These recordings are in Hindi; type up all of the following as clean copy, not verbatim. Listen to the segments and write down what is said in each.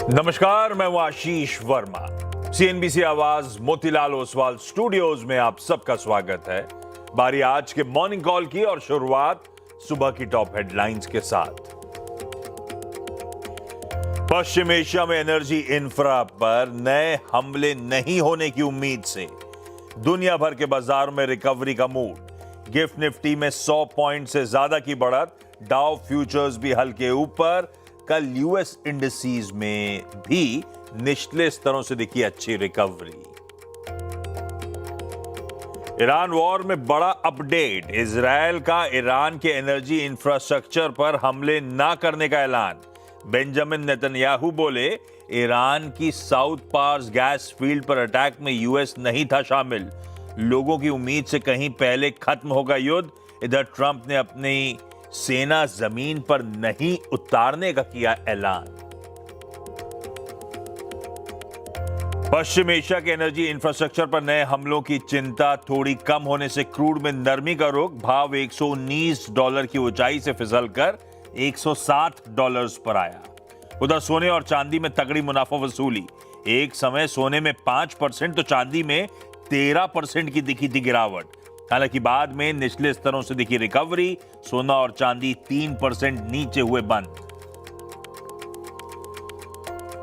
नमस्कार, मैं हूं आशीष वर्मा। सीएनबीसी आवाज मोतीलाल ओसवाल स्टूडियोज में आप सबका स्वागत है। बारी आज के मॉर्निंग कॉल की और शुरुआत सुबह की टॉप हेडलाइंस के साथ। पश्चिम एशिया में एनर्जी इंफ्रा पर नए हमले नहीं होने की उम्मीद से दुनिया भर के बाजारों में रिकवरी का मूड। गिफ्ट निफ्टी में 100 पॉइंट से ज्यादा की बढ़त, डाउ फ्यूचर्स भी हल्के ऊपर। कल यूएस इंडिसेस में भी निचले स्तरों से दिखी अच्छी रिकवरी। ईरान वॉर में बड़ा अपडेट, इजरायल का ईरान के एनर्जी इंफ्रास्ट्रक्चर पर हमले ना करने का ऐलान। बेंजामिन नेतन्याहू बोले, ईरान की साउथ पार्स गैस फील्ड पर अटैक में यूएस नहीं था शामिल। लोगों की उम्मीद से कहीं पहले खत्म होगा युद्ध। इधर ट्रंप ने अपनी सेना जमीन पर नहीं उतारने का किया ऐलान। पश्चिम एशिया के एनर्जी इंफ्रास्ट्रक्चर पर नए हमलों की चिंता थोड़ी कम होने से क्रूड में नरमी का रुख। भाव $119 की ऊंचाई से फिसलकर $107 पर आया। उधर सोने और चांदी में तगड़ी मुनाफा वसूली। एक समय सोने में 5% तो चांदी में 13% की दिखी थी गिरावट। हालांकि बाद में निचले स्तरों से दिखी रिकवरी। सोना और चांदी 3% नीचे हुए बंद।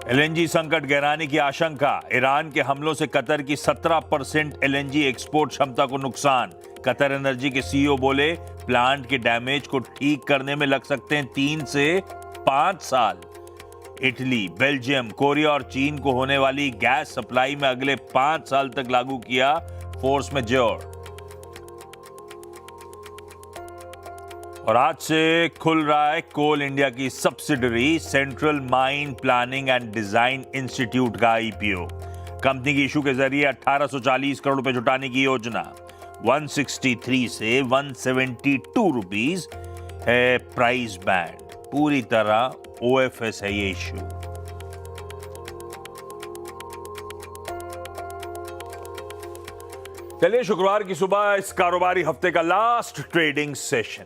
एलएनजी संकट गहराने की आशंका। ईरान के हमलों से कतर की 17% एलएनजी एक्सपोर्ट क्षमता को नुकसान। कतर एनर्जी के सीईओ बोले, प्लांट के डैमेज को ठीक करने में लग सकते हैं 3 से 5 साल। इटली, बेल्जियम, कोरिया और चीन को होने वाली गैस सप्लाई में अगले 5 साल तक लागू किया फोर्स मेजोर। और आज से खुल रहा है कोल इंडिया की subsidiary central mine planning and design institute का आईपीओ। कंपनी की इशू के जरिए 1840 करोड़ रुपए जुटाने की योजना। 163 से 172 रुपीस है प्राइस बैंड। पूरी तरह ओएफएस है ये इशू। चलिए, शुक्रवार की सुबह इस कारोबारी हफ्ते का लास्ट ट्रेडिंग सेशन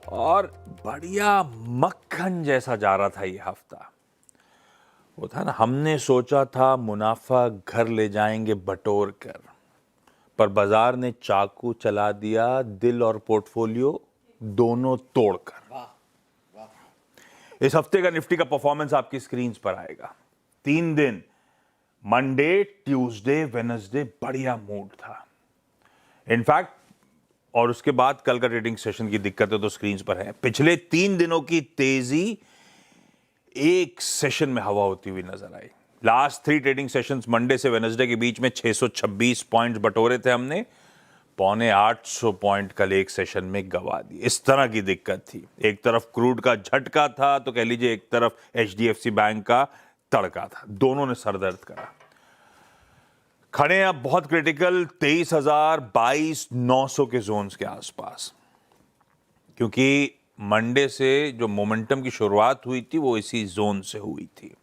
और बढ़िया मक्खन जैसा जा रहा था ये हफ्ता। वो था ना, हमने सोचा था मुनाफा घर ले जाएंगे बटोर कर, पर बाजार ने चाकू चला दिया दिल और पोर्टफोलियो दोनों तोड़कर। इस हफ्ते का निफ्टी का परफॉर्मेंस आपकी स्क्रीन पर आएगा। 3 दिन मंडे, ट्यूसडे, वेडनेसडे बढ़िया मूड था। इनफैक्ट और उसके बाद कल का ट्रेडिंग सेशन की दिक्कतें तो स्क्रीन पर है। पिछले 3 दिनों की तेजी एक सेशन में हवा होती हुई नजर आई। लास्ट 3 ट्रेडिंग सेशंस मंडे से वेडनेसडे के बीच में 626 पॉइंट बटोरे थे हमने। 750 पॉइंट कल एक सेशन में गवा दिए। इस तरह की दिक्कत थी। एक तरफ क्रूड का झटका था तो कह लीजिए एक तरफ एचडीएफसी बैंक का तड़का था। दोनों ने सरदर्द करा। खड़े हैं अब बहुत क्रिटिकल 23,000-22,900 के जोन्स के आसपास, क्योंकि मंडे से जो मोमेंटम की शुरुआत हुई थी वो इसी जोन से हुई थी।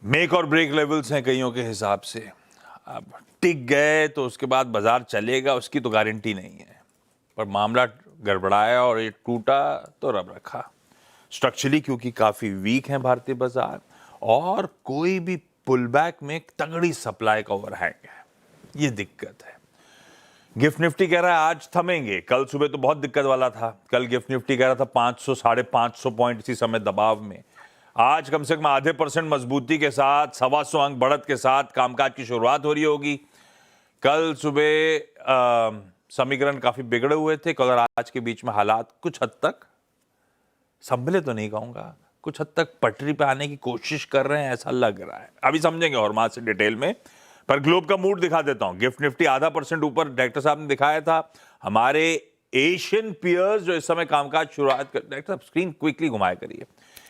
मेक और ब्रेक लेवल्स हैं कईयों के हिसाब से। अब टिक गए तो उसके बाद बाजार चलेगा, उसकी तो गारंटी नहीं है, पर मामला गड़बड़ाया और ये टूटा तो रब रखा। स्ट्रक्चरली क्योंकि काफी वीक है भारतीय बाजार और कोई भी पुल बैक में तगड़ी सप्लाई का ओवरहैंग है, ये दिक्कत है। गिफ्ट निफ्टी कह रहा है आज थमेंगे। कल सुबह तो बहुत दिक्कत वाला था। कल गिफ्ट निफ्टी कह रहा था 500 550 पॉइंट इसी समय दबाव में। आज कम से कम आधे % मजबूती के साथ 125 अंक बढ़त के साथ कामकाज की शुरुआत हो रही होगी। कल सुबह समीकरण काफी बिगड़े हुए थे। कल और आज के बीच में हालात कुछ हद तक संभले तो नहीं कहूंगा, कुछ हद तक पटरी पे आने की कोशिश कर रहे हैं, ऐसा लग रहा है। अभी समझेंगे और मां से डिटेल में, पर ग्लोब का मूड दिखा देता हूं। गिफ्ट निफ्टी आधा % ऊपर डायरेक्टर साहब ने दिखाया था। हमारे एशियन पियर्स जो इस समय कामकाज शुरुआत कर, डायरेक्टर साहब स्क्रीन क्विकली घुमाया करिए।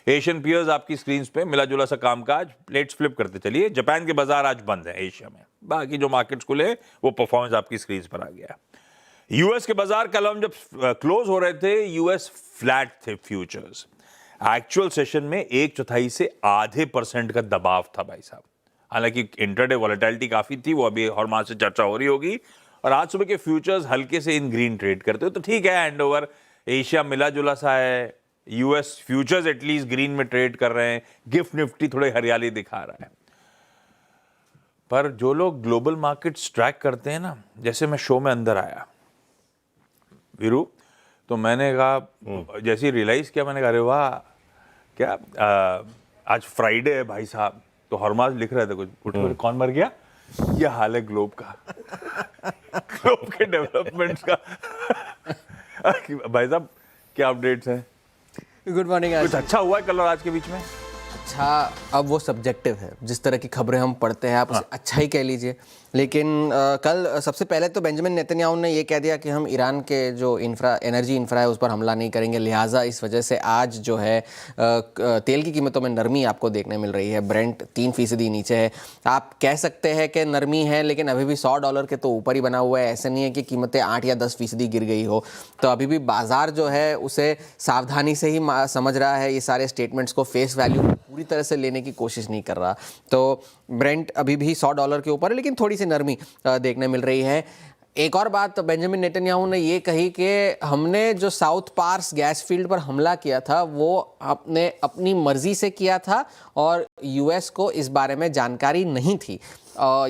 एशियन पियर्स आपकी स्क्रीन पे मिला जुला सा कामकाज, प्लेट्स फ्लिप करते चलिए। जापान के बाजार आज बंद है एशिया में, बाकी जो मार्केट्स खुले वो परफॉर्मेंस आपकी स्क्रीन पर आ गया। यूएस के बाजार कल हम जब क्लोज हो रहे थे, यूएस फ्लैट थे फ्यूचर्स। एक्चुअल सेशन में 1/4 से आधे % का दबाव था भाई साहब। हालांकि इंटरडे वॉलेटिलिटी काफी थी, वो अभी और मां से चर्चा हो रही होगी। और आज सुबह के फ्यूचर्स हल्के से इन ग्रीन ट्रेड करते हो तो ठीक है, हैंड ओवर एशिया मिला जुला सा है, यूएस फ्यूचर्स एटलीस्ट ग्रीन में ट्रेड कर रहे हैं, गिफ्ट निफ्टी थोड़ी हरियाली दिखा रहा है। पर जो लोग ग्लोबल मार्केट्स ट्रैक करते हैं ना, जैसे मैं शो में अंदर आया वीरू, तो मैंने कहा, जैसे ही रियलाइज किया, मैंने कहा अरे वाह, क्या आज फ्राइडे है भाई साहब। तो हरमाज लिख रहे थे कुछ, उठ कौन मर गया, ये हाल है ग्लोब का ग्लोब के डेवलपमेंट्स का भाई साहब क्या अपडेट्स हैं? Good morning. कुछ अच्छा हुआ है कल और आज के बीच में? अच्छा, अब वो सब्जेक्टिव है, जिस तरह की खबरें हम पढ़ते हैं आप उसे अच्छा ही कह लीजिए। लेकिन कल सबसे पहले तो बेंजामिन नेतन्याहू ने ये कह दिया कि हम ईरान के जो एनर्जी इंफ्रा है उस पर हमला नहीं करेंगे, लिहाजा इस वजह से आज जो है तेल की कीमतों में नरमी आपको देखने मिल रही है। ब्रेंट 3% नीचे है। आप कह सकते हैं कि नरमी है, लेकिन अभी भी $100 के तो ऊपर ही बना हुआ है। ऐसा नहीं है कि कीमतें 8 या 10% गिर गई हो। तो अभी भी बाजार जो है उसे सावधानी से ही समझ रहा है, ये सारे स्टेटमेंट्स को फेस वैल्यू पूरी तरह से लेने की कोशिश नहीं कर रहा। तो ब्रेंट अभी भी $100 के ऊपर है, लेकिन थोड़ी सी नरमी देखने मिल रही है। एक और बात बेंजामिन नेतन्याहू ने ये कही कि हमने जो साउथ पार्स गैस फील्ड पर हमला किया था वो आपने अपनी मर्जी से किया था और यूएस को इस बारे में जानकारी नहीं थी।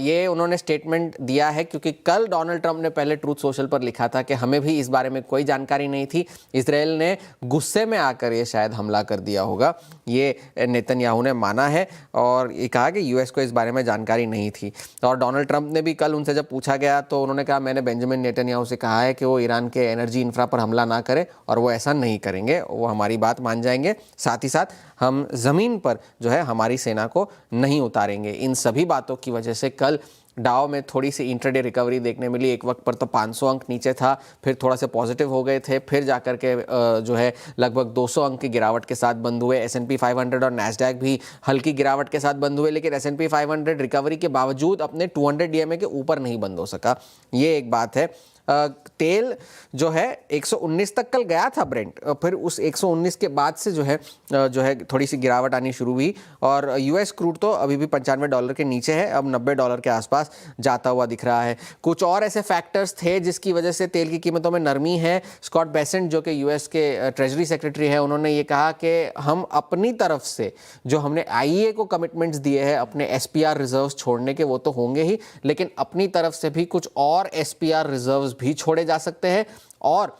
ये उन्होंने स्टेटमेंट दिया है क्योंकि कल डोनाल्ड ट्रंप ने पहले ट्रूथ सोशल पर लिखा था कि हमें भी इस बारे में कोई जानकारी नहीं थी, इजराइल ने गुस्से में आकर ये शायद हमला कर दिया होगा। ये नेतन्याहू ने माना है और ये कहा कि यूएस को इस बारे में जानकारी नहीं थी। और डोनाल्ड ट्रंप ने भी कल उनसे जब पूछा गया तो उन्होंने कहा मैंने बेंजामिन नेतन्याहू से कहा है कि वो ईरान के एनर्जी इंफ्रा पर हमला ना करे और वो ऐसा नहीं करेंगे, वो हमारी बात मान जाएंगे। साथ ही साथ हम ज़मीन पर जो है हमारी सेना को नहीं उतारेंगे। इन सभी बातों की वजह से कल डाउ में थोड़ी सी इंट्राडे रिकवरी देखने मिली। एक वक्त पर तो 500 अंक नीचे था, फिर थोड़ा सा पॉजिटिव हो गए थे, फिर जाकर के जो है लगभग 200 अंक की गिरावट के साथ बंद हुए। S&P 500 और नैस्डैक भी हल्की गिरावट के साथ बंद हुए, लेकिन S&P 500 रिकवरी के बावजूद अपने 200 DMA के ऊपर नहीं बंद हो सका। ये एक बात है। तेल जो है 119 तक कल गया था ब्रेंट, फिर उस 119 के बाद से जो है थोड़ी सी गिरावट आनी शुरू हुई और यूएस क्रूड तो अभी भी $95 के नीचे है, अब $90 के आसपास जाता हुआ दिख रहा है। कुछ और ऐसे फैक्टर्स थे जिसकी वजह से तेल की कीमतों में नरमी है। स्कॉट बेसेंट जो कि यूएस के ट्रेजरी सेक्रेटरी है, उन्होंने ये कहा कि हम अपनी तरफ से जो हमने IEA को कमिटमेंट्स दिए हैं अपने SPR रिजर्व्स छोड़ने के, वो तो होंगे ही, लेकिन अपनी तरफ से भी कुछ और SPR रिजर्व्स भी छोड़े जा सकते हैं और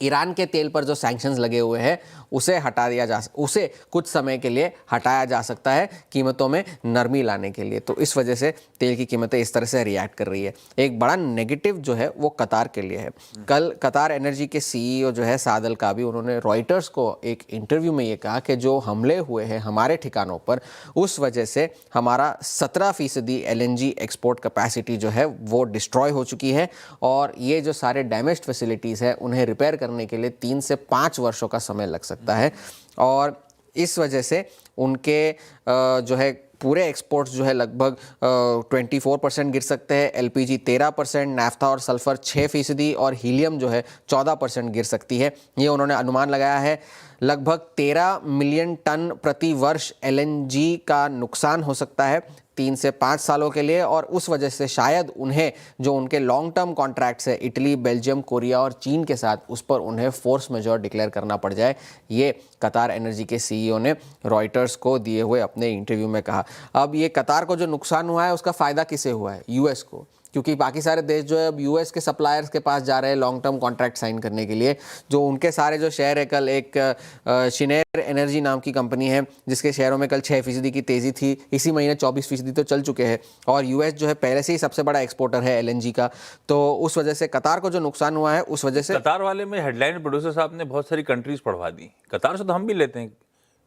ईरान के तेल पर जो सैंक्शंस लगे हुए हैं उसे कुछ समय के लिए हटाया जा सकता है कीमतों में नरमी लाने के लिए। तो इस वजह से तेल की कीमतें इस तरह से रिएक्ट कर रही है। एक बड़ा नेगेटिव जो है वो कतार के लिए है। कल कतार एनर्जी के CEO जो है साद अल काबी, उन्होंने रॉयटर्स को एक इंटरव्यू में ये कहा कि जो हमले हुए हैं हमारे ठिकानों पर, उस वजह से हमारा 17% LNG एक्सपोर्ट कैपेसिटी जो है वो डिस्ट्रॉय हो चुकी है और ये जो सारे डैमेज्ड फैसिलिटीज़ है उन्हें रिपेयर करने के लिए 3 से 5 वर्षों का समय लग सकता है और इस वजह से उनके जो है पूरे एक्सपोर्ट्स जो है लगभग 24% गिर सकते हैं। LPG 13%, नाफ्ता और सल्फर 6% और हीलियम जो है 14% गिर सकती है। ये उन्होंने अनुमान लगाया है। लगभग 13 मिलियन टन प्रति वर्ष LNG का नुकसान हो सकता है 3 से 5 सालों के लिए और उस वजह से शायद उन्हें जो उनके लॉन्ग टर्म कॉन्ट्रैक्ट्स है इटली, बेल्जियम, कोरिया और चीन के साथ, उस पर उन्हें फोर्स मेजॉर डिक्लेयर करना पड़ जाए। ये कतार एनर्जी के CEO ने रॉयटर्स को दिए हुए अपने इंटरव्यू में कहा। अब ये कतार को जो नुकसान हुआ है उसका फ़ायदा किसे हुआ है? US को, क्योंकि बाकी सारे देश जो है अब US के सप्लायर्स के पास जा रहे हैं लॉन्ग टर्म कॉन्ट्रैक्ट साइन करने के लिए। जो उनके सारे जो शेयर है, कल एक शिनेर एनर्जी नाम की कंपनी है जिसके शेयरों में कल 6% की तेज़ी थी, इसी महीने 24% तो चल चुके हैं और US जो है पहले से ही सबसे बड़ा एक्सपोर्टर है LNG का। तो उस वजह से कतार को जो नुकसान हुआ है उस वजह से कतार वाले में हेडलाइन प्रोड्यूसर साहब ने बहुत सारी कंट्रीज पढ़वा दी। कतार से तो हम भी लेते हैं,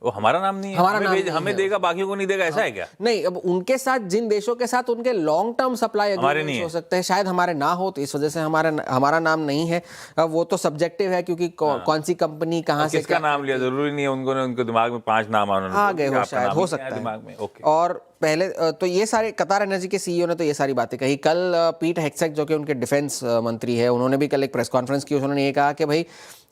वो हमारा नाम नहीं है, हमें देगा बाकियों को नहीं देगा, ऐसा है क्या? नहीं, अब उनके साथ जिन देशों के साथ उनके लॉन्ग टर्म सप्लाई एग्रीमेंट्स हो सकते हैं, शायद हमारे ना हो, तो इस वजह से हमारा नाम नहीं है। अब वो तो सब्जेक्टिव है क्योंकि कौन सी कंपनी कहां से किसका नाम लिया जरूरी नहीं है, उनके दिमाग में 5 नाम आ गए हो, शायद हो सकता है दिमाग में। और पहले तो ये सारे कतार एनर्जी के CEO ने तो ये सारी बातें कही। कल पीट हेग्सेक जो कि उनके डिफेंस मंत्री है, उन्होंने भी कल एक प्रेस कॉन्फ्रेंस की, उन्होंने ये कहा कि भाई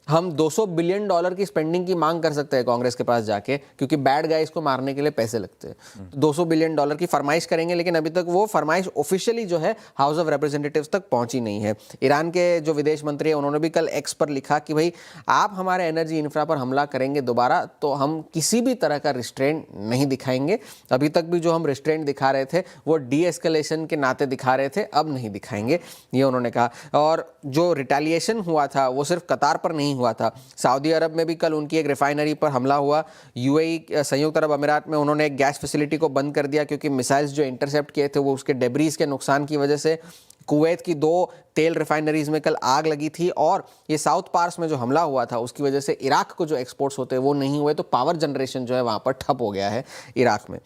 हम 200 बिलियन डॉलर की स्पेंडिंग की मांग कर सकते हैं कांग्रेस के पास जाके, क्योंकि बैड गाइस को मारने के लिए पैसे लगते हैं। तो 200 बिलियन डॉलर की फरमाइश करेंगे, लेकिन अभी तक वो फरमाइश ऑफिशियली जो है हाउस ऑफ रिप्रेजेंटेटिव्स तक पहुंची नहीं है। ईरान के जो विदेश मंत्री है उन्होंने भी कल एक्स पर लिखा कि भाई आप हमारे एनर्जी इंफ्रा पर हमला करेंगे दोबारा तो हम किसी भी तरह का रिस्ट्रेंट नहीं दिखाएंगे। अभी तक भी जो हम रिस्ट्रेंट दिखा रहे थे वो डी एस्केलेशन के नाते दिखा रहे थे, अब नहीं दिखाएंगे, ये उन्होंने कहा। और जो रिटेलिएशन हुआ था वो सिर्फ कतार पर नहीं हुआ था, सऊदी अरब में भी कल उनकी एक रिफाइनरी पर हमला हुआ। यूएई संयुक्त अरब अमीरात में उन्होंने एक गैस फैसिलिटी को बंद कर दिया क्योंकि मिसाइल्स जो इंटरसेप्ट किए थे वो उसके डेब्रीज के नुकसान की वजह से। कुवैत की 2 तेल रिफाइनरीज में कल आग लगी थी, और ये साउथ पार्स में जो हमला हुआ था उसकी वजह से इराक को जो एक्सपोर्ट्स होते हैं वो नहीं हुए, तो पावर जनरेशन जो है वहाँ पर ठप हो गया है इराक में।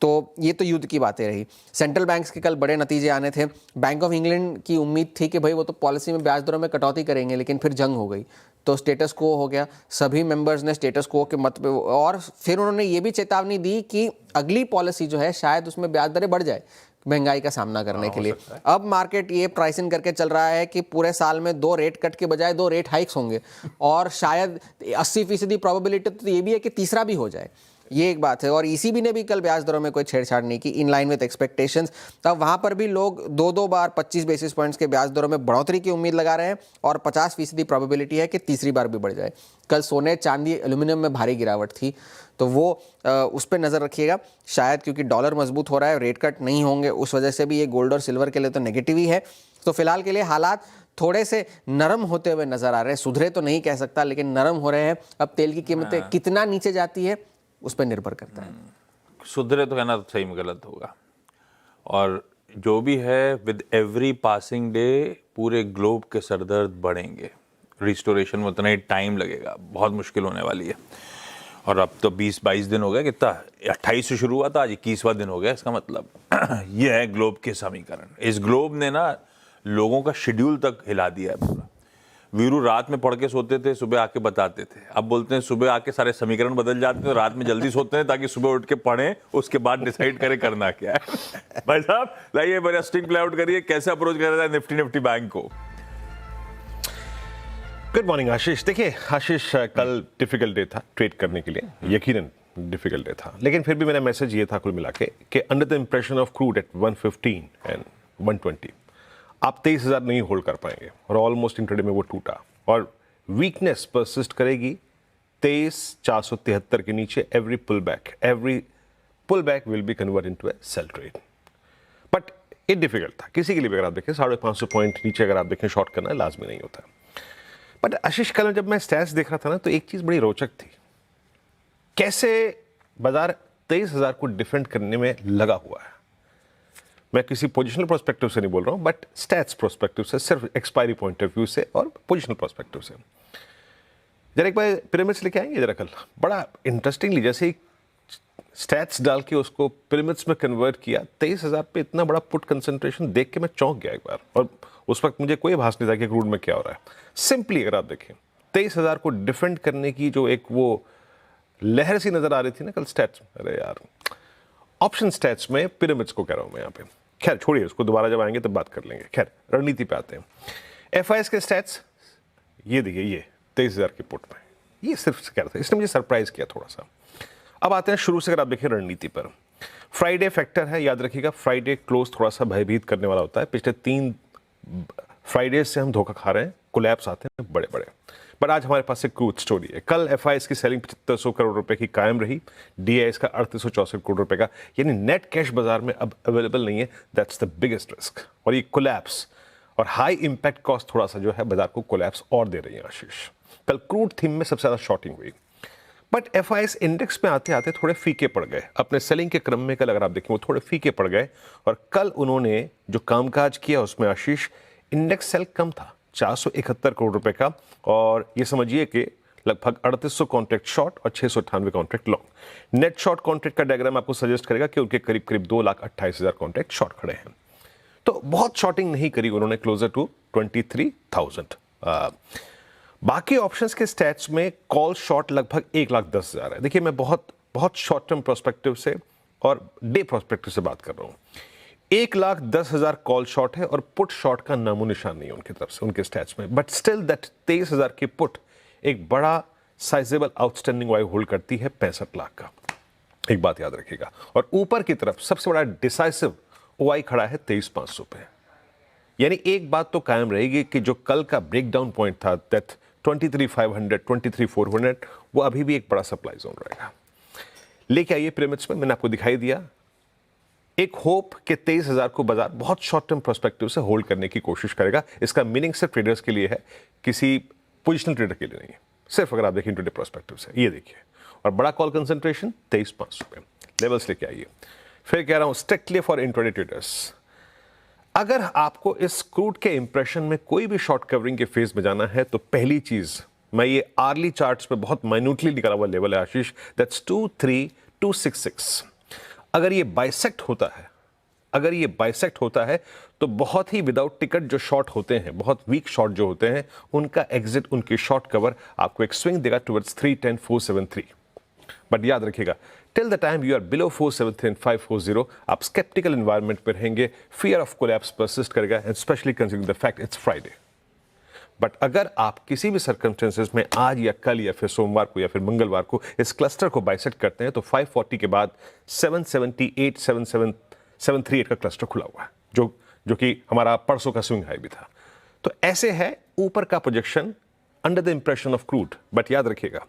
तो ये तो युद्ध की बातें रही। सेंट्रल बैंक्स के कल बड़े नतीजे आने थे। बैंक ऑफ इंग्लैंड की उम्मीद थी कि भाई वो तो पॉलिसी में ब्याज दरों में कटौती करेंगे, लेकिन फिर जंग हो गई तो स्टेटस को हो गया। सभी मेंबर्स ने स्टेटस को के मत पे, और फिर उन्होंने ये भी चेतावनी दी कि अगली पॉलिसी जो है शायद उसमें ब्याज दरें बढ़ जाए महंगाई का सामना करने के लिए। अब मार्केट ये प्राइस इन करके चल रहा है कि पूरे साल में 2 रेट कट के बजाय 2 रेट हाइक्स होंगे, और शायद 80% प्रोबेबिलिटी तो ये भी है कि तीसरा भी हो जाए। ये एक बात है। और ईसीबी ने भी कल ब्याज दरों में कोई छेड़छाड़ नहीं की, इन लाइन विद एक्सपेक्टेशंस। तब वहां पर भी लोग 2-2 बार 25 बेसिस पॉइंट्स के ब्याज दरों में बढ़ोतरी की उम्मीद लगा रहे हैं, और 50% प्रोबेबिलिटी है कि तीसरी बार भी बढ़ जाए। कल सोने, चांदी, एल्यूमिनियम में भारी गिरावट थी, तो वो उस पर नज़र रखिएगा। शायद क्योंकि डॉलर मजबूत हो रहा है, रेट कट नहीं होंगे, उस वजह से भी ये गोल्ड और सिल्वर के लिए तो नेगेटिव ही है। तो फिलहाल के लिए हालात थोड़े से नरम होते हुए नजर आ रहे हैं। सुधरे तो नहीं कह सकता, लेकिन नरम हो रहे हैं। अब तेल की कीमतें कितना नीचे जाती है उस पर निर्भर करता है। सुधरे तो कहना तो सही में गलत होगा, और जो भी है विद एवरी पासिंग डे पूरे ग्लोब के सरदर्द बढ़ेंगे। रिस्टोरेशन में उतना ही टाइम लगेगा, बहुत मुश्किल होने वाली है। और अब तो 20-22 दिन हो गया, कितना 28 से शुरू हुआ था, आज 21वां दिन हो गया। इसका मतलब ये है ग्लोब के समीकरण। इस ग्लोब ने ना लोगों का शेड्यूल तक हिला दिया है पूरा। वीरू रात में पढ़ के सोते थे, सुबह आके बताते थे। अब बोलते हैं सुबह आके सारे समीकरण बदल जाते हैं, तो रात में जल्दी सोते हैं ताकि सुबह उठ के पढ़ें, उसके बाद डिसाइड करें करना क्या है। भाई साहब लाइए बड़ा स्टिंग प्ले आउट करिए, कैसे अप्रोच कर रहा है निफ्टी बैंक को। गुड मॉर्निंग आशीष। देखिए आशीष, कल डिफिकल्ट डे था ट्रेड करने के लिए, यकीनन डिफिकल्ट डे था, लेकिन फिर भी मेरा मैसेज ये था कुल मिला के कि under the impression of crude at 115 and 120 आप 23,000 नहीं होल्ड कर पाएंगे, और ऑलमोस्ट इंट्राडे में वो टूटा, और वीकनेस परसिस्ट करेगी 23,473 के नीचे। Every pull back will be convert into a sell trade, but ये डिफिकल्ट था किसी के लिए भी। अगर आप देखें 550 पॉइंट नीचे अगर आप देखें शॉर्ट करना लाजमी नहीं होता। बट आशीष, कल जब मैं स्टैट्स देख रहा था ना, तो एक चीज बड़ी रोचक थी, कैसे बाजार 23,000 को डिफेंड करने में लगा हुआ है। मैं किसी पोजिशनल प्रोस्पेक्टिव से नहीं बोल रहा हूं, बट स्टैट्स प्रोस्पेक्टिव से, सिर्फ एक्सपायरी पॉइंट ऑफ व्यू से और पोजिशनल प्रोस्पेक्टिव से। जरा एक बार पिरामिड्स लेके आएंगे जरा कल, बड़ा इंटरेस्टिंगली जैसे ही स्टैट्स डाल के उसको पिरामिड्स में कन्वर्ट किया, 23,000 पे इतना बड़ा पुट कंसंट्रेशन देख के मैं चौंक गया एक बार। और उस वक्त मुझे कोई आभास नहीं था कि क्रूड में क्या हो रहा है। सिंपली अगर आप देखें 23,000 को डिफेंड करने की जो एक वो लहर सी नजर आ रही थी ना कल स्टैट्स में, अरे यार ऑप्शन स्टैट्स में पिरामिड्स को कह रहा हूं मैं यहाँ पे। खैर छोड़िए उसको, दोबारा जब आएंगे तब बात कर लेंगे। खैर रणनीति पे आते हैं। एफआईएस के स्टैट्स ये देखिए, ये 23,000 के पुट में, ये सिर्फ कह रहा था, इसने मुझे सरप्राइज किया थोड़ा सा। अब आते हैं शुरू से, अगर आप देखें रणनीति पर, फ्राइडे फैक्टर है, याद रखिएगा फ्राइडे क्लोज थोड़ा सा भयभीत करने वाला होता है। पिछले 3 फ्राइडे से हम धोखा खा रहे हैं, कोलैप्स आते हैं बड़े बड़े। बट आज हमारे पास एक गुड स्टोरी है। कल एफआईएस की सेलिंग 7500 करोड़ रुपए की कायम रही, डीआईएस का 3864 करोड़ रुपए का, यानी नेट कैश बाजार में अब अवेलेबल नहीं है। That's the biggest risk. और ये कोलैप्स और हाई इंपैक्ट कॉस्ट थोड़ा सा जो है बाजार को कोलैप्स और दे रही है आशीष। कल क्रूड थीम में सबसे ज्यादा शॉर्टिंग हुई, बट एफआईएस इंडेक्स में आते आते थोड़े फीके पड़ गए अपने सेलिंग के क्रम में। कल अगर आप देखें वो थोड़े फीके पड़ गए, और कल उन्होंने जो कामकाज किया उसमें आशीष इंडेक्स सेल कम था 471 करोड़ रुपए का, और ये समझिए कि लगभग 3800 कॉन्ट्रैक्ट शॉर्ट और 698 contract long. Net short contract का डायग्राम आपको सजेस्ट करेगा कि उनके करीब करीब 2,28,000 कॉन्ट्रैक्ट शॉर्ट खड़े हैं। तो बहुत शॉर्टिंग नहीं करी उन्होंने, क्लोजर टू 23,000। बाकी ऑप्शंस के स्टैट्स में कॉल शॉर्ट लगभग 1,10,000 है। देखिए मैं बहुत शॉर्ट टर्म प्रोस्पेक्टिव से और डे प्रोस्पेक्टिव से बात कर रहा हूं। 1,10,000 कॉल शॉर्ट है और पुट शॉर्ट का नामो निशान नहीं है उनकी तरफ से, उनके स्टैट्स में। बट स्टिल दैट 23,000 की पुट एक बड़ा साइजेबल आउटस्टैंडिंग वाई होल्ड करती है 65 लाख का, एक बात याद रखिएगा। और ऊपर की तरफ सबसे बड़ा डिसाइसिव ओआई खड़ा है 23,500 पे। यानी एक बात तो कायम रहेगी कि जो कल का ब्रेकडाउन पॉइंट था दैट 23,500 23,400 वो अभी भी एक बड़ा सप्लाई जोन रहेगा। लेके आइए पिरामिड्स में, मैंने आपको दिखाई दिया एक होप कि 23,000 को बाजार बहुत शॉर्ट टर्म पर्सपेक्टिव से होल्ड करने की कोशिश करेगा। इसका मीनिंग सिर्फ ट्रेडर्स के लिए है, किसी पोजिशनल ट्रेडर के लिए नहीं है, सिर्फ अगर आप देखें इंट्राडे पर्सपेक्टिव से। ये देखिए, और बड़ा कॉल कंसंट्रेशन 23,500 पे लेवल्स लेके आइए। फिर कह रहा हूं स्ट्रिक्टली फॉर इंट्राडे ट्रेडर्स, अगर आपको इस क्रूड के इंप्रेशन में कोई भी शॉर्ट कवरिंग के फेज में जाना है तो पहली चीज, मैं ये आर्ली चार्ट्स पे बहुत माइन्यूटली निकाला हुआ लेवल है आशीष, दैट्स 23266। अगर ये बाइसेक्ट होता है, अगर ये बाइसेक्ट होता है तो बहुत ही विदाउट टिकट जो शॉर्ट होते हैं, बहुत वीक शॉर्ट जो होते हैं, उनका एग्जिट, उनकी शॉर्ट कवर आपको एक स्विंग देगा टुवर्ड्स 310,473। बट याद रखिएगा, till the time you are below 473.540 आप स्केप्टिकल एनवायरनमेंट पर रहेंगे, फियर ऑफ कोलैप्स परसिस्ट करेगा, and specially considering the fact it's Friday. But अगर आप किसी भी सर्कमस्टेंसेस में आज या कल या फिर सोमवार को या फिर मंगलवार को इस क्लस्टर को बाइसेक्ट करते हैं तो 540 के बाद 778 738 का क्लस्टर खुला हुआ है, जो कि हमारा परसों का स्विंग हाई भी था। तो ऐसे है ऊपर का projection under the impression of crude. But याद रखिएगा,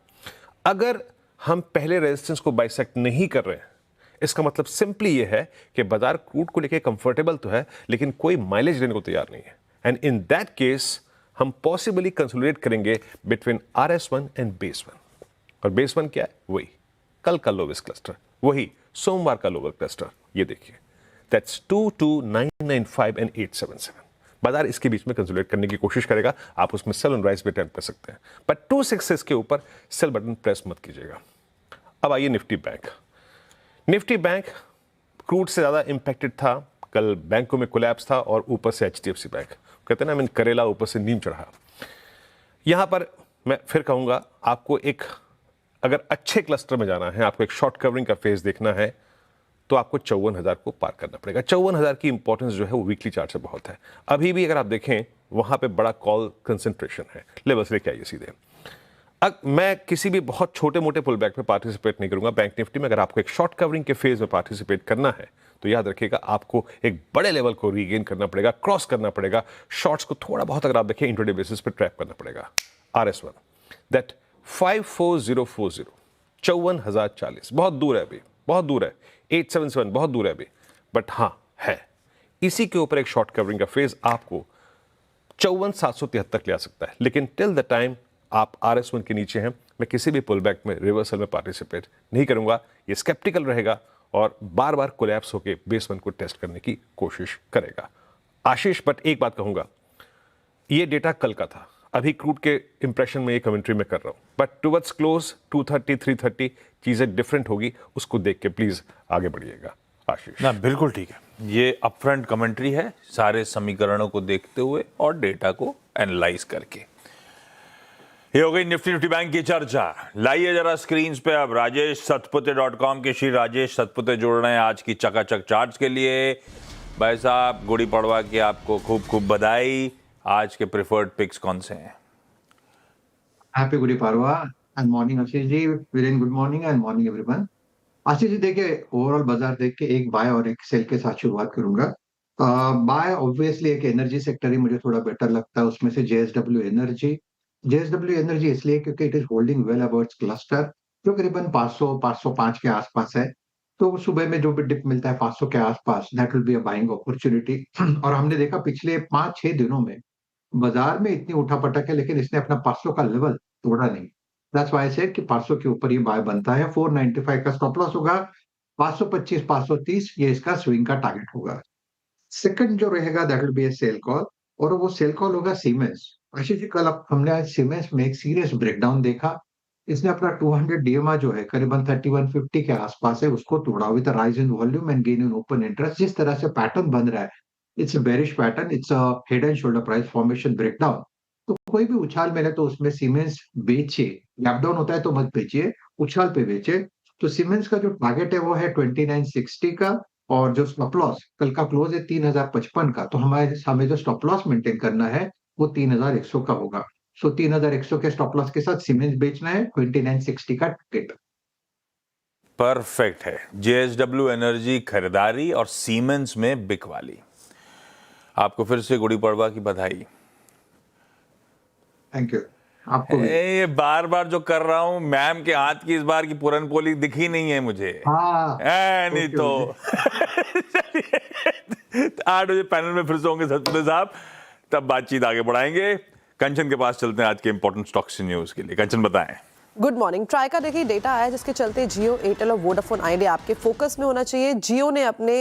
अगर हम पहले रेजिस्टेंस को बाइसेक्ट नहीं कर रहे हैं, इसका मतलब सिंपली ये है कि बाजार क्रूड को लेके कंफर्टेबल तो है लेकिन कोई माइलेज लेने को तैयार नहीं है, एंड इन दैट केस हम पॉसिबली कंसोलिडेट करेंगे बिटवीन RS1 एंड बेस 1। और बेस 1 क्या है? वही कल का लोवेस्ट क्लस्टर, वही सोमवार का लोअर क्लस्टर। ये देखिए, दैट्स 22995 एंड 877। बाजार इसके बीच में कंसोलिडेट करने की कोशिश करेगा, आप उसमें सेल ऑन राइज भी अटेम्प्ट कर सकते हैं, बट 266 के ऊपर सेल बटन प्रेस मत कीजिएगा। अब आइए Nifty bank. Nifty bank crude से ज्यादा इंपैक्टेड था, कल बैंकों में कोलैप्स था और ऊपर से HDFC बैंक, कहते हैं ना, मैं करेला ऊपर से नीम चढ़ा। यहां पर मैं फिर कहूंगा, आपको एक अगर अच्छे क्लस्टर में जाना है, आपको एक शॉर्ट कवरिंग का फेज देखना है तो आपको 54,000 को पार करना पड़ेगा। 54,000 की इंपॉर्टेंस जो है वो वीकली चार्ट से बहुत है। अभी भी अगर आप देखें वहां पे बड़ा कॉल कंसंट्रेशन है। लेवल्स लेके आइए सीधे। मैं किसी भी बहुत छोटे मोटे पुल बैक में पार्टिसिपेट नहीं करूंगा बैंक निफ्टी में। अगर आपको एक शॉर्ट कवरिंग के फेज में पार्टिसिपेट करना है तो याद रखिएगा, आपको एक बड़े लेवल को रीगेन करना पड़ेगा, क्रॉस करना पड़ेगा, शॉर्ट्स को थोड़ा बहुत अगर आप देखें इंट्राडे बेसिस पे ट्रैप करना पड़ेगा। RS1 दैट 54040 54,040 बहुत दूर है अभी, बहुत दूर है। 877 बहुत दूर है अभी, बट हाँ है। इसी के ऊपर एक शॉर्ट कवरिंग का फेज आपको 54,773 ले आ सकता है, लेकिन टिल द टाइम आप RS1 के नीचे हैं, मैं किसी भी पुल बैक में रिवर्सल में पार्टिसिपेट नहीं करूंगा। ये स्केप्टिकल रहेगा और बार बार कोलैप्स होकर बेस 1 को टेस्ट करने की कोशिश करेगा। आशीष, बट एक बात कहूंगा, ये डेटा कल का था, अभी क्रूड के इंप्रेशन में ये कमेंट्री में कर रहा हूं, बट टुवर्ड्स क्लोज 230 330 चीजें डिफरेंट होगी, उसको देख के प्लीज आगे बढ़िएगा। आशीष ना, बिल्कुल ठीक है, ये अपफ्रंट कमेंट्री है, सारे समीकरणों को देखते हुए और डेटा को एनालाइज करके। ये हो गई निफ्टी बैंक की चर्चा। लाइए जरा स्क्रीन पे अब राजेश सतपुते.com के श्री राजेश सतपुते जुड़ रहे हैं आज की चकाचक चार्ट्स के लिए। भाई साहब, गुड़ी पड़वा की आपको खूब खूब बधाई। आज के प्रेफर्ड पिक्स कौन से हैं? Happy Gudi Padwa and morning Ashish ji, Viren good morning and morning everyone. Ashish ji देखिए, ओवरऑल बाजार देख के एक बाय और एक सेल के साथ शुरुआत करूंगा। बाय ऑब्वियसली एक एनर्जी सेक्टर ही मुझे थोड़ा बेटर लगता है, उसमें से JSW एनर्जी। JSW एनर्जी इसलिए क्योंकि it is holding well about cluster, जो करीबन 500-505 के आसपास है। तो सुबह में जो भी डिप मिलता है 500 के आसपास, that will be a buying opportunity. और हमने देखा पिछले 5-6 दिनों में बाजार में इतनी उठापटक है, लेकिन इसने अपना 500 का लेवल तोड़ा नहीं। दैट्स व्हाई आई सेड कि 500 के ऊपर ये बाय बनता है। 495 का स्टॉप लॉस होगा, 525 530 ये इसका स्विंग का टारगेट होगा। सेकंड जो रहेगा that will be a sell call, और वो सेल कॉल होगा सीमेंस। आशीष जी, कल हमने आज सीमेंस में एक सीरियस ब्रेकडाउन देखा। इसने अपना 200 DMA जो है करीबन 3150 के आसपास है, उसको तोड़ा with rise in volume and gain in open interest. जिस तरह से पैटर्न बन रहा है, it's a bearish pattern, it's a head and shoulder price formation breakdown. तो कोई भी उछाल मिले तो उसमें सीमेंस बेचे, गैप डाउन होता है तो मत बेचिए, उछाल पे बेचे। तो सीमेंस का जो टारगेट है वो है 2960 का, और जो स्टॉप लॉस कल का क्लोज है 3055 का। तो हमें जो स्टॉप लॉस मेंटेन करना है वो 3100 का होगा। सो 3100 के स्टॉप लॉस के साथ सीमेंस बेचना है 2960 का टारगेट। परफेक्ट है। जेएसडब्ल्यू एनर्जी खरीदारी और सीमेंस में बिकवाली। आपको फिर से गुड़ी पड़वा की बधाई। थैंक यू, आपको भी। ये बार बार जो कर रहा हूं, मैम के हाथ की इस बार की पूरन पोली दिखी नहीं है मुझे। हाँ, नहीं ओके, तो ओके। 8 बजे पैनल में फिर से होंगे सतपुते साहब, तब बातचीत आगे बढ़ाएंगे। कंचन के पास चलते हैं आज के इंपॉर्टेंट स्टॉक्स न्यूज के लिए। कंचन बताएं। Good morning. ट्राई का देखिए डेटा आया जिसके चलते जियो, एयरटेल और वोडाफोन आइडिया आपके फोकस में होना चाहिए। जियो ने अपने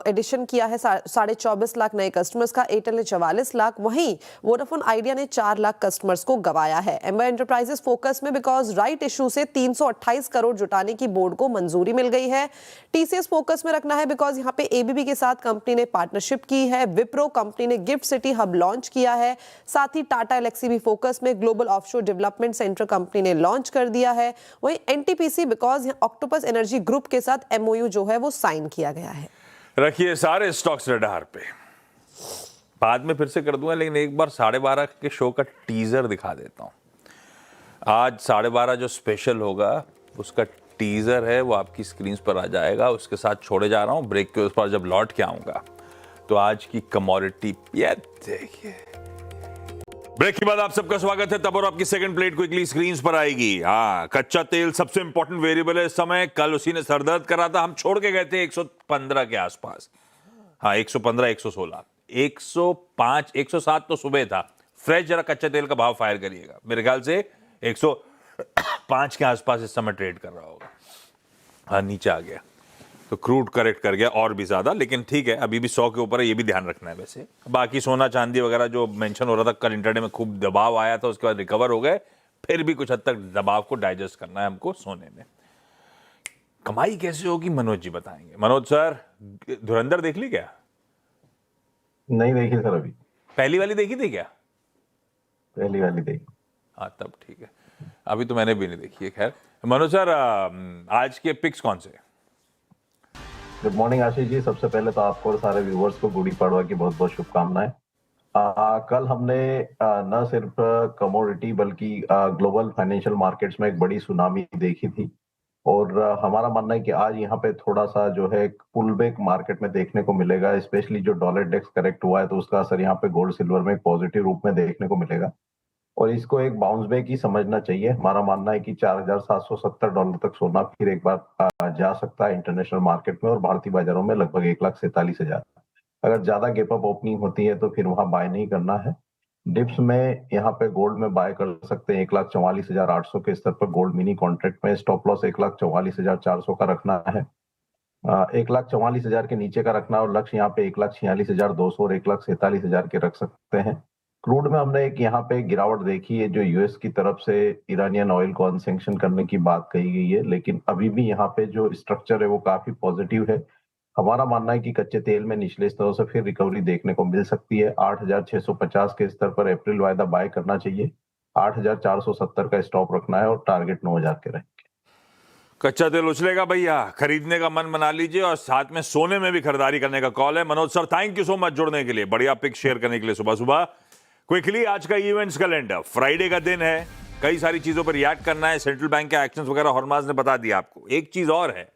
एडिशन किया है 24.5 लाख नए कस्टमर्स का, एयरटेल ने 44 लाख, वहीं वोडाफोन आइडिया ने 4 लाख कस्टमर्स को गवाया है। एम्बर एंटरप्राइजेस फोकस में बिकॉज राइट इशू से 328 करोड़ जुटाने की बोर्ड को मंजूरी मिल गई है। टीसीएस फोकस में रखना है बिकॉज यहाँ पे एबीबी के साथ कंपनी ने पार्टनरशिप की है। विप्रो कंपनी ने गिफ्ट सिटी हब लॉन्च किया है। साथ ही टाटा एलेक्सी भी फोकस में, global offshore development centre company ने लॉन्च कर दिया है। वहीं NTPC because octopus energy group के साथ एमओयू जो है वो साइन किया गया है। रखिए सारे स्टॉक्स रडार पे, बाद में फिर से कर दूंगा, लेकिन एक बार 12:30 के शो का टीजर दिखा देता हूं। आज 12:30 जो स्पेशल होगा उसका टीजर है, वो आपकी स्क्रीन पर आ जाएगा। उसके साथ छोड़े जा रहा हूं ब्रेक के उस पर। जब लौट के आऊंगा तो आज की कमोडिटी, ये देखिए, ब्रेक के बाद आप सबका स्वागत है। तब और आपकी सेकंड प्लेट क्विकली स्क्रीन पर आएगी। हाँ, कच्चा तेल सबसे इंपॉर्टेंट वेरिएबल है इस समय। कल उसी ने सरदर्द करा था, हम छोड़ के गए थे 115 के आसपास। हाँ, 115, 116, 105, 107 तो सुबह था। फ्रेश जरा कच्चे तेल का भाव फायर करिएगा, मेरे ख्याल से 105 के आसपास इस समय ट्रेड कर रहा होगा। हाँ, नीचे आ गया तो क्रूड करेक्ट कर गया और भी ज्यादा, लेकिन ठीक है, अभी भी 100 के ऊपर है, ये भी ध्यान रखना है। वैसे बाकी सोना चांदी वगैरह जो मेंशन हो रहा था, कल इंटरडे में खूब दबाव आया था, उसके बाद रिकवर हो गए। फिर भी कुछ हद तक दबाव को डाइजेस्ट करना है हमको सोने में। कमाई कैसे होगी मनोज जी बताएंगे। मनोज सर, धुरंधर देख ली क्या? नहीं देखी सर, अभी पहली वाली देखी थी क्या? पहली वाली देखी। हाँ, तब ठीक है, अभी तो मैंने भी नहीं देखी है। खैर मनोज सर, आज के पिक्स कौन से? गुड मॉर्निंग आशीष जी। सबसे पहले तो आपको और सारे व्यूवर्स को गुड़ी पड़वा की बहुत बहुत शुभकामनाएं। कल हमने न सिर्फ कमोडिटी बल्कि ग्लोबल फाइनेंशियल मार्केट्स में एक बड़ी सुनामी देखी थी, और हमारा मानना है कि आज यहाँ पे थोड़ा सा जो है पुल बैक मार्केट में देखने को मिलेगा। स्पेशली जो डॉलर इंडेक्स करेक्ट हुआ है तो उसका असर यहाँ पे गोल्ड सिल्वर में एक पॉजिटिव रूप में देखने को मिलेगा, और इसको एक बाउंस बैक ही समझना चाहिए। हमारा मानना है कि $4,770 तक सोना फिर एक बार जा सकता है इंटरनेशनल मार्केट में, और भारतीय बाजारों में लगभग 1,47,000। अगर ज्यादा गैप अप ओपनिंग होती है तो फिर वहां बाय नहीं करना है। डिप्स में यहाँ पे गोल्ड में बाय कर सकते हैं 1,44,800 के स्तर पर गोल्ड मिनी कॉन्ट्रैक्ट में। स्टॉप लॉस 1,44,400 का रखना है। 1,44,000 के नीचे का रखना, और लक्ष्य यहाँ पे 1,46,200 और 1,47,000 के रख सकते हैं। क्रूड में हमने एक यहाँ पे गिरावट देखी है, जो यूएस की तरफ से ईरानियन ऑयल को अनसैंक्शन करने की बात कही गई है, लेकिन अभी भी यहाँ पे जो स्ट्रक्चर है वो काफी पॉजिटिव है। हमारा मानना है कि कच्चे तेल में निचले स्तरों से फिर रिकवरी देखने को मिल सकती है। 8,650 के स्तर पर अप्रैल वायदा बाय करना चाहिए। 8,470 का स्टॉप रखना है और टारगेट 9,000 के रहेंगे। कच्चा तेल उछलेगा भैया, खरीदने का मन बना लीजिए, और साथ में सोने में भी खरीदारी करने का कॉल है। Manoj sir, thank you so much जुड़ने के लिए, बढ़िया पिक शेयर करने के लिए सुबह सुबह। क्विकली आज का इवेंट्स कैलेंडर, फ्राइडे का दिन है, कई सारी चीजों पर रिएक्ट करना है। सेंट्रल बैंक के एक्शंस वगैरह हॉर्माज ने बता दिया आपको। एक चीज और है,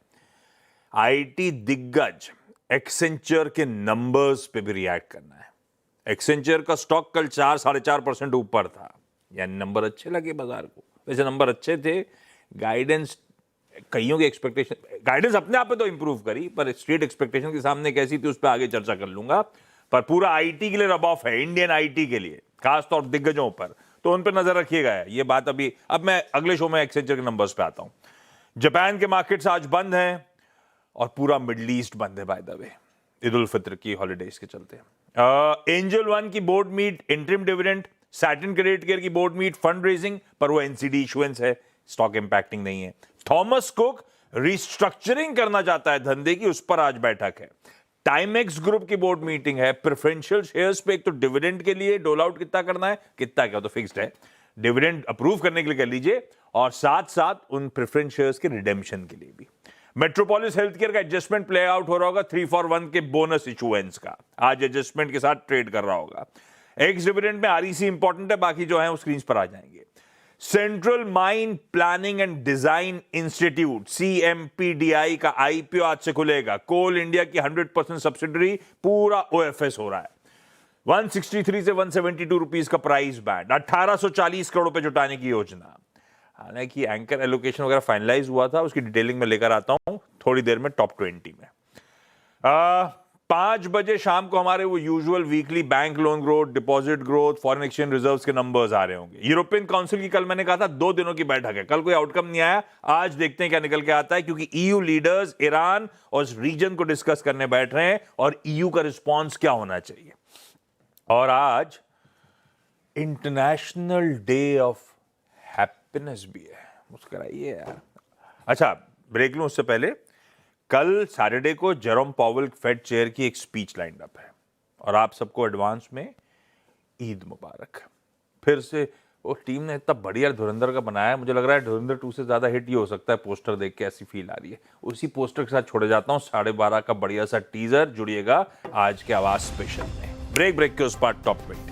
आईटी दिग्गज एक्सेंचर के नंबर्स पे भी रिएक्ट करना है। एक्सेंचर का स्टॉक कल 4-4.5% ऊपर था, यानी नंबर अच्छे लगे बाजार को। वैसे नंबर अच्छे थे, गाइडेंस, कईयों की एक्सपेक्टेशन, गाइडेंस अपने आप पे तो इंप्रूव करी, पर स्ट्रीट एक्सपेक्टेशन के सामने कैसी थी उस पर आगे चर्चा कर लूंगा। पर पूरा आईटी के लिए रब ऑफ है, इंडियन आईटी के लिए, खासतौर दिग्गजों पर, तो उन पर नजर रखिएगा। ये बात अभी, अब मैं अगले शो में एक्सेंचर के नंबर्स पे आता हूं। जापान के मार्केट्स आज बंद हैं और पूरा मिडल ईस्ट बंद है by the way, Eid ul Fitr की हॉलीडेज के चलते। एंजल वन की board meet, interim dividend, Satin Creditcare की बोर्ड मीट, फंड रेजिंग, पर वो एनसीडी इशुएंस है, स्टॉक इंपैक्टिंग नहीं है। थॉमस कुक रिस्ट्रक्चरिंग करना चाहता है धंधे की, उस पर आज बैठक है। टाइमेक्स ग्रुप की बोर्ड मीटिंग है। प्रेफरेंशियल शेयर्स पे एक तो डिविडेंड के लिए डोल आउट कितना करना है, कितना क्या तो फिक्स्ड है, डिविडेंड अप्रूव करने के लिए कर लीजिए, और साथ साथ उन प्रेफरेंस शेयर्स के रिडेम्पशन के लिए भी। मेट्रोपोलिस हेल्थ केयर का एडजस्टमेंट प्ले आउट हो रहा होगा 3 for 1 के बोनस इशुएंस का, आज एडजस्टमेंट के साथ ट्रेड कर रहा होगा। एक्स डिविडेंड में आरईसी इंपॉर्टेंट है, बाकी जो है वो स्क्रीन पर आ जाएंगे। Central mine planning and design institute CMPDI का IPO आज से खुलेगा। कोल इंडिया की 100% सब्सिडरी, पूरा OFS हो रहा है। 163 से 172 रुपीस का प्राइस बैंड, 1840 करोड़ रुपए जुटाने की योजना। हालांकि एंकर एलोकेशन वगैरह फाइनलाइज हुआ था, उसकी डिटेलिंग में लेकर आता हूं थोड़ी देर में टॉप 20 में। 5 बजे शाम को हमारे वो usual weekly bank loan growth, deposit growth, foreign exchange reserves के नंबर्स आ रहे होंगे। यूरोपियन काउंसिल की कल मैंने कहा था 2 दिनों की बैठक है, कल कोई आउटकम नहीं आया, आज देखते हैं क्या निकल के आता है, क्योंकि EU लीडर्स ईरान और रीजन को डिस्कस करने बैठ रहे हैं और EU का रिस्पॉन्स क्या होना चाहिए। और आज इंटरनेशनल डे ऑफ हैप्पीनेस भी है, मुस्कुराइए यार। अच्छा, ब्रेक लूं उससे पहले, कल सैटरडे को जेरोम पावेल फेड चेयर की एक स्पीच लाइन अप है और आप सबको एडवांस में ईद मुबारक। फिर से वो टीम ने इतना बढ़िया धुरंधर का बनाया, मुझे लग रहा है धुरंधर 2 से ज्यादा हिट ये हो सकता है। पोस्टर देख के ऐसी फील आ रही है। उसी पोस्टर के साथ छोड़े जाता हूं 12:30 का बढ़िया सा टीजर। जुड़िएगा आज के आवाज स्पेशल में। ब्रेक के उस पार टॉप 20।